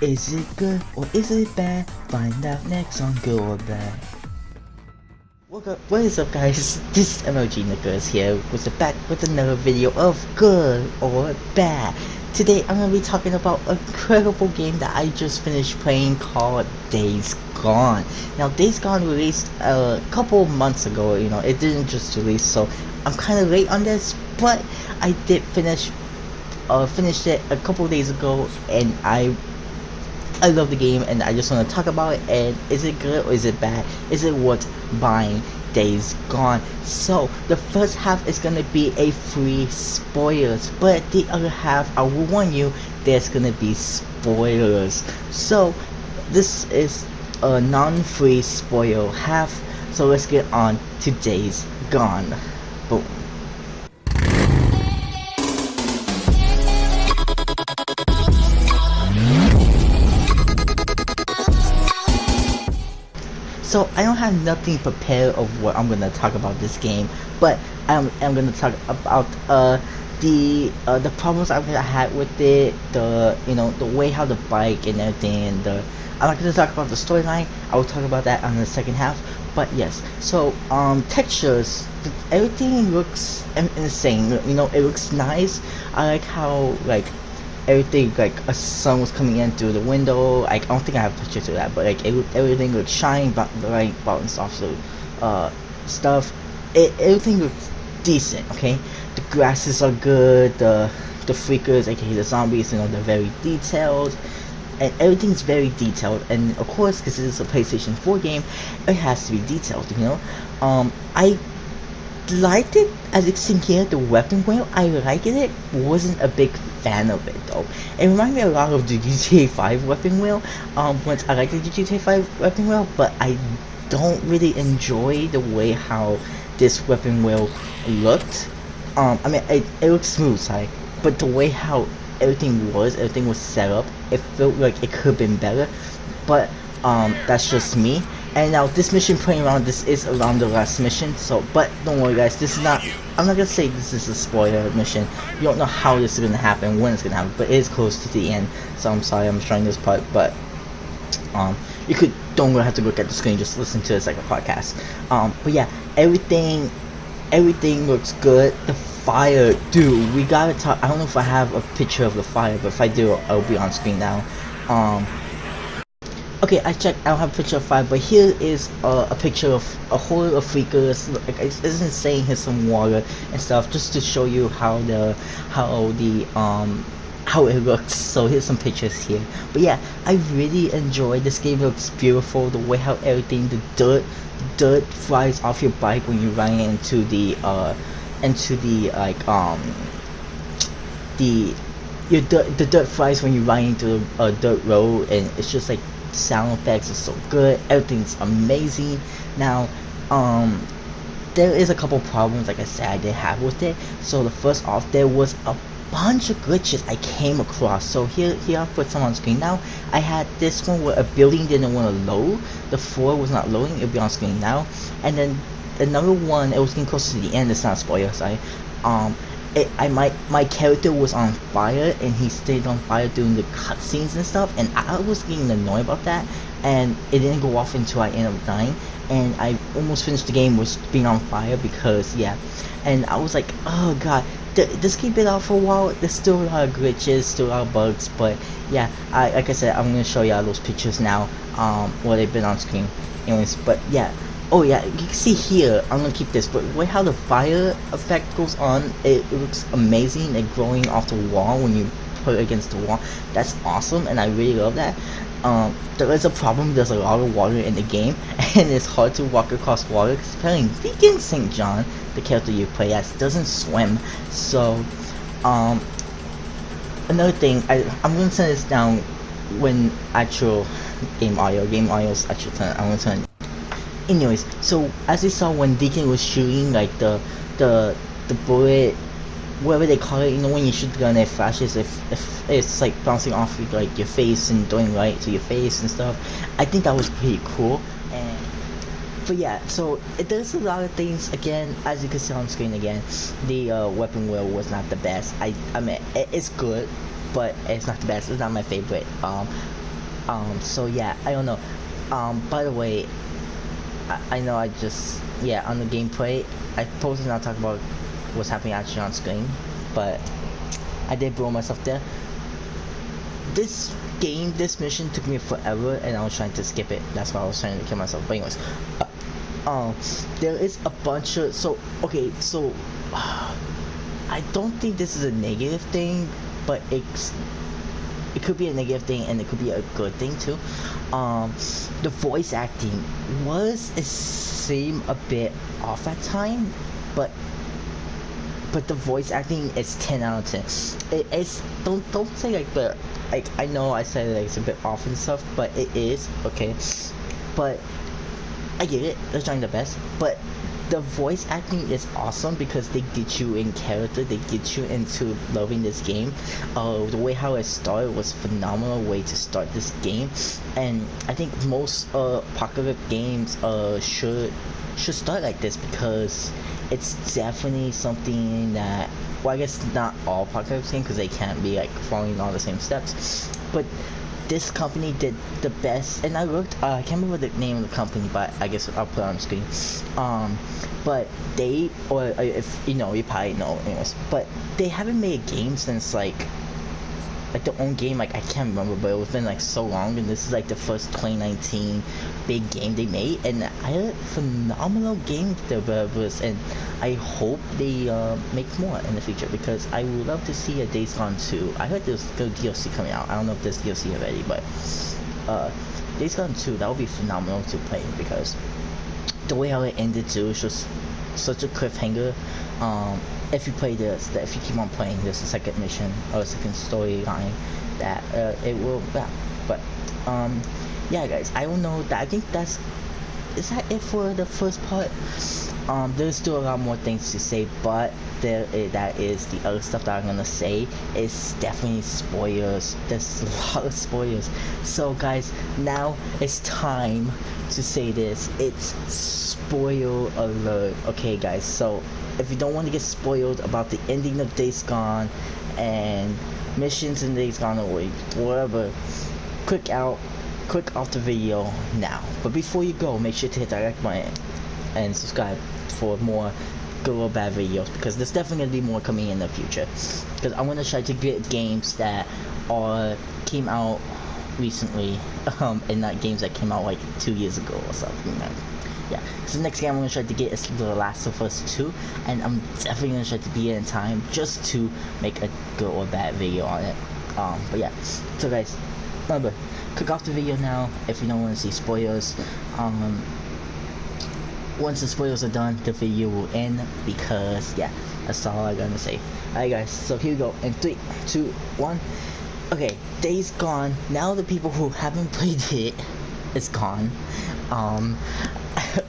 Is it good or is it bad? Find out next on Good or Bad. What is up guys, this is MLG Nicholas here back with another video of Good or Bad. Today I'm going to be talking about an incredible game that I just finished playing called Days Gone. Now Days Gone released a couple months ago, it didn't just release, so I'm kind of late on this, but I did finished it a couple days ago, and I love the game and I just want to talk about it. And is it good or is it bad? Is it worth buying Days Gone? So the first half is gonna be a free spoilers, but the other half, I will warn you, there's gonna be spoilers. So this is a non-free spoil half, so let's get on to Days Gone. Boom. So I don't have nothing prepared of what I'm gonna talk about this game, but I'm gonna talk about the problems I've had with it, the way how the bike and everything, and I'm not gonna talk about the storyline. I will talk about that on the second half. But yes, so textures, everything looks insane. It looks nice. I like how everything, like a sun was coming in through the window. I don't think I have pictures of that, but everything looks shiny, bright, and soft, so stuff. Everything looks decent. Okay, the grasses are good. The freakers, aka the zombies, they're very detailed, and everything's very detailed. And of course, because this is a PlayStation 4 game, it has to be detailed. I liked it. As you can see here, the weapon wheel, I liked it. Wasn't a big fan of it though. It reminded me a lot of the GTA 5 weapon wheel. Once I liked the GTA 5 weapon wheel, but I don't really enjoy the way how this weapon wheel looked. I mean, it looks smooth, sorry, but the way how everything was set up, it felt like it could have been better. But that's just me. And now this mission playing around, this is around the last mission, so, but don't worry guys, this is not, I'm not gonna say this is a spoiler mission. You don't know how this is gonna happen, when it's gonna happen, but it is close to the end, so I'm sorry I'm showing this part. But you don't really have to look at the screen, just listen to it like a podcast. But yeah, everything looks good. The fire, dude, we gotta talk. I don't know if I have a picture of the fire, but if I do, I'll be on screen now. Okay, I checked. I don't have a picture of fire, but here is a picture of a whole of freakers. It's insane. Here's some water and stuff, just to show you how it looks. So here's some pictures here. But yeah, I really enjoyed this game. It looks beautiful. The way how everything, the dirt flies off your bike when you run into the the dirt flies when you run into a dirt road, and it's just like sound effects are so good. Everything's amazing. Now there is a couple problems, like I said, I did have with it. So the first off, there was a bunch of glitches I came across. So here I'll put some on screen now. I had this one where a building didn't want to load, the floor was not loading. It'll be on screen now. And then another one, it was getting close to the end. It's not a spoiler, sorry. My character was on fire, and he stayed on fire during the cutscenes and stuff, and I was getting annoyed about that, and it didn't go off until I ended up dying, and I almost finished the game with being on fire because, yeah, and I was like, oh god, this game been out for a while. There's still a lot of glitches, still a lot of bugs, but yeah, like I said, I'm gonna show y'all those pictures now, while they've been on screen. Anyways, but yeah. Oh yeah, you can see here, I'm gonna keep this, but the way how the fire effect goes on, it looks amazing. It growing off the wall when you put it against the wall. That's awesome, and I really love that. There is a problem, there's a lot of water in the game, and it's hard to walk across water, because apparently Deacon St. John, the character you play as, doesn't swim. So, another thing, I'm gonna turn this down when actual game audio's actual turn, I'm gonna turn. Anyways, so as you saw when Deacon was shooting, like the bullet, whatever they call it, when you shoot the gun, it flashes. If it's like bouncing off like your face and doing light to your face and stuff. I think that was pretty cool. But yeah, so there's a lot of things. Again, as you can see on screen, again, the weapon wheel was not the best. I mean, it's good, but it's not the best. It's not my favorite. So yeah, I don't know. By the way, I know I just, yeah, on the gameplay, I supposed to not talk about what's happening actually on screen, but I did blow myself there. This game, this mission took me forever, and I was trying to skip it. That's why I was trying to kill myself. But anyways, there is a bunch of, so okay, so I don't think this is a negative thing, but it could be a negative thing and it could be a good thing too. The voice acting seemed a bit off at time, but the voice acting is 10 out of 10. It's don't say like the, like, I know I said like it's a bit off and stuff, but it is okay. But I get it, they're trying their best, but the voice acting is awesome because they get you in character, they get you into loving this game. The way how it started was phenomenal way to start this game, and I think most apocalyptic games should start like this, because it's definitely something that, well, I guess not all apocalypse games because they can't be like following all the same steps, but this company did the best. And I looked, I can't remember the name of the company, but I guess I'll put it on the screen. But they, or if you know, you probably know anyways, but they haven't made a game since like their own game, like I can't remember, but it's been like so long, and this is like the first 2019 big game they made, and I had phenomenal game developers, and I hope they make more in the future, because I would love to see a Days Gone 2. I heard there's good DLC coming out. I don't know if there's DLC already, but Days Gone 2, that would be phenomenal to play, because the way how it ended too is just such a cliffhanger. If you play this, that if you keep on playing, there's a second mission or a second storyline that it will, yeah. But yeah, guys, I don't know. That I think is that it for the first part. There's still a lot more things to say, but that is the other stuff that I'm gonna say. It's definitely spoilers. There's a lot of spoilers. So guys, now it's time to say this. It's spoil alert. Okay guys, so if you don't want to get spoiled about the ending of Days Gone and missions in Days Gone or whatever, click off the video now. But before you go, make sure to hit that like button and subscribe for more good or bad videos, because there's definitely gonna be more coming in the future, because I want to try to get games that came out recently, and not games that came out like 2 years ago or something. Yeah, so the next game I'm gonna try to get is The Last of Us 2, and I'm definitely gonna try to be in time just to make a good or bad video on it. But yeah, so guys, remember, click off the video now if you don't want to see spoilers. Once the spoilers are done, the video will end, because yeah, that's all I gotta say. Alright guys, so here we go in 3, 2, 1. Okay, Days Gone. Now the people who haven't played it is gone.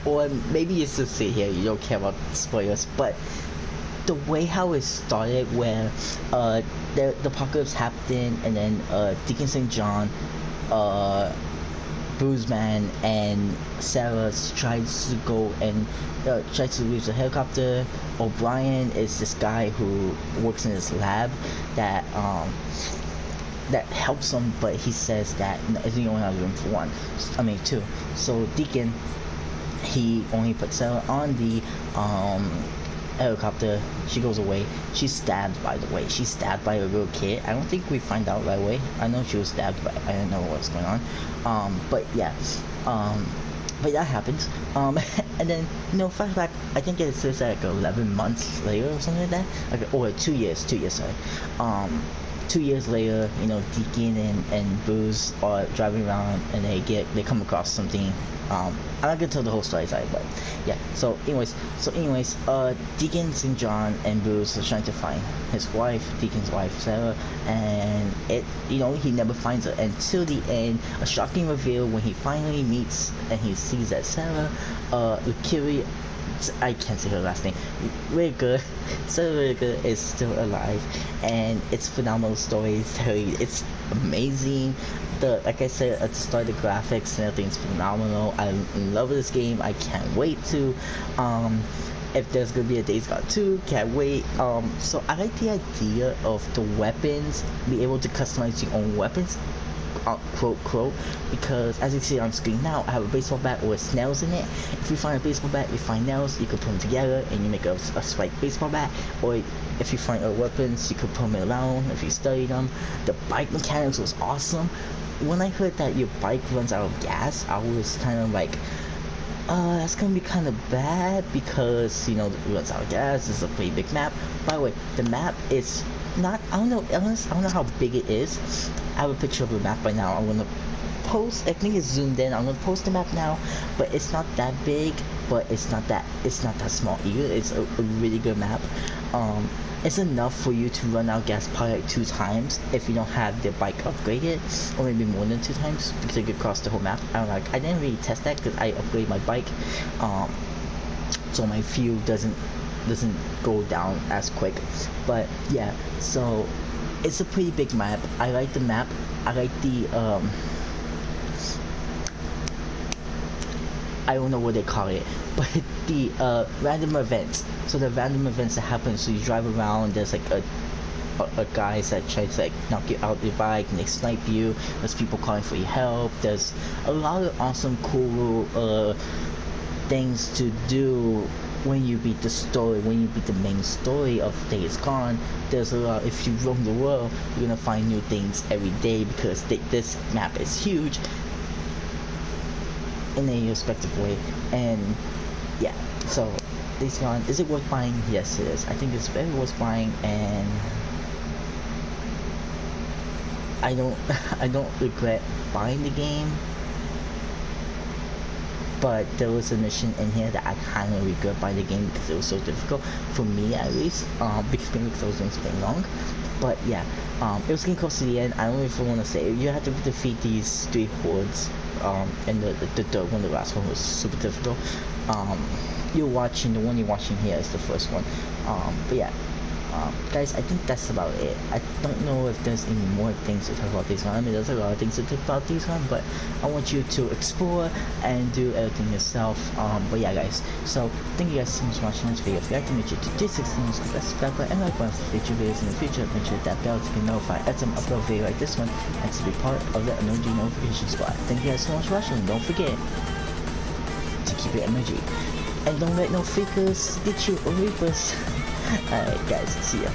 Or maybe you still sit here, you don't care about spoilers, but the way how it started, where the apocalypse happened, and then Deacon St. John, Bruceman, and Sarah tries to go and tries to leave the helicopter. O'Brien is this guy who works in this lab that helps him, but he says that he only has room for 2. So Deacon, he only puts Sarah on the helicopter. She goes away. She's stabbed, by the way. She's stabbed by a little kid. I don't think we find out right away. I know she was stabbed, but I didn't know what's going on. But yeah, but that happens. And then, flashback, I think it says like 11 months later or something like that, or 2 years, sorry. 2 years later, Deacon and Bruce are driving around, and they come across something. I'm not gonna tell the whole story, sorry, but yeah. So anyways, Deacon, St. John, and Bruce are trying to find his wife, Deacon's wife, Sarah, and he never finds her until the end. A shocking reveal when he finally meets and he sees that Sarah, Lukiri, I can't say her last name. Really good. Sarah really good is still alive, and it's phenomenal story. It's amazing. Like I said at the start, the graphics and everything's phenomenal. I love this game. I can't wait to. If there's gonna be a Days Gone 2, can't wait. So I like the idea of the weapons, be able to customize your own weapons. quote, because as you see on screen now, I have a baseball bat with nails in it. If you find a baseball bat, you find nails, you could put them together and you make a spiked baseball bat. Or if you find other weapons, you could put them around if you study them. The bike mechanics was awesome. When I heard that your bike runs out of gas, I was kind of like, that's gonna be kind of bad because it runs out of gas. It's a pretty big map. By the way, the map is not, I don't know how big it is. I have a picture of the map right now. I'm gonna post, I think it's zoomed in. I'm gonna post the map now, but it's not that big, but it's not that small either. It's a really good map. It's enough for you to run out gas probably like 2 times if you don't have the bike upgraded, or maybe more than 2 times because you could cross the whole map. I didn't really test that because I upgraded my bike, so my fuel doesn't go down as quick. But yeah, so it's a pretty big map. I like the map. I like the I don't know what they call it, but the random events. So the random events that happen, so you drive around, there's like a guys that try to like knock you out your bike and they snipe you. There's people calling for your help. There's a lot of awesome cool things to do when you beat the story, when you beat the main story of Days Gone. There's a lot. If you roam the world, you're gonna find new things every day because this map is huge in a respective way. And yeah, so Days Gone, is it worth buying? Yes, it is. I think it's very worth buying, and I don't regret buying the game. But there was a mission in here that I kind of regret buying the game because it was so difficult for me, at least, because I was doing something wrong. But yeah, it was getting close to the end. I don't even want to say it. You have to defeat these 3 hordes, and the third one, the last one, was super difficult. The one you're watching here is the first one. But yeah, guys, I think that's about it. I don't know if there's any more things to talk about this one. I mean, there's a lot of things to talk about this one, but I want you to explore and do everything yourself. But yeah, guys, so thank you guys so much for watching this video. If you'd like to make sure to do 16, click that subscribe button and like button for future videos in the future. Make sure that bell to get notified as I'm upload video like this one and to be part of the emoji notification squad. Thank you guys so much for watching. Don't forget to keep your emoji. And don't let no fakers get you or reapers. Alright guys, see ya.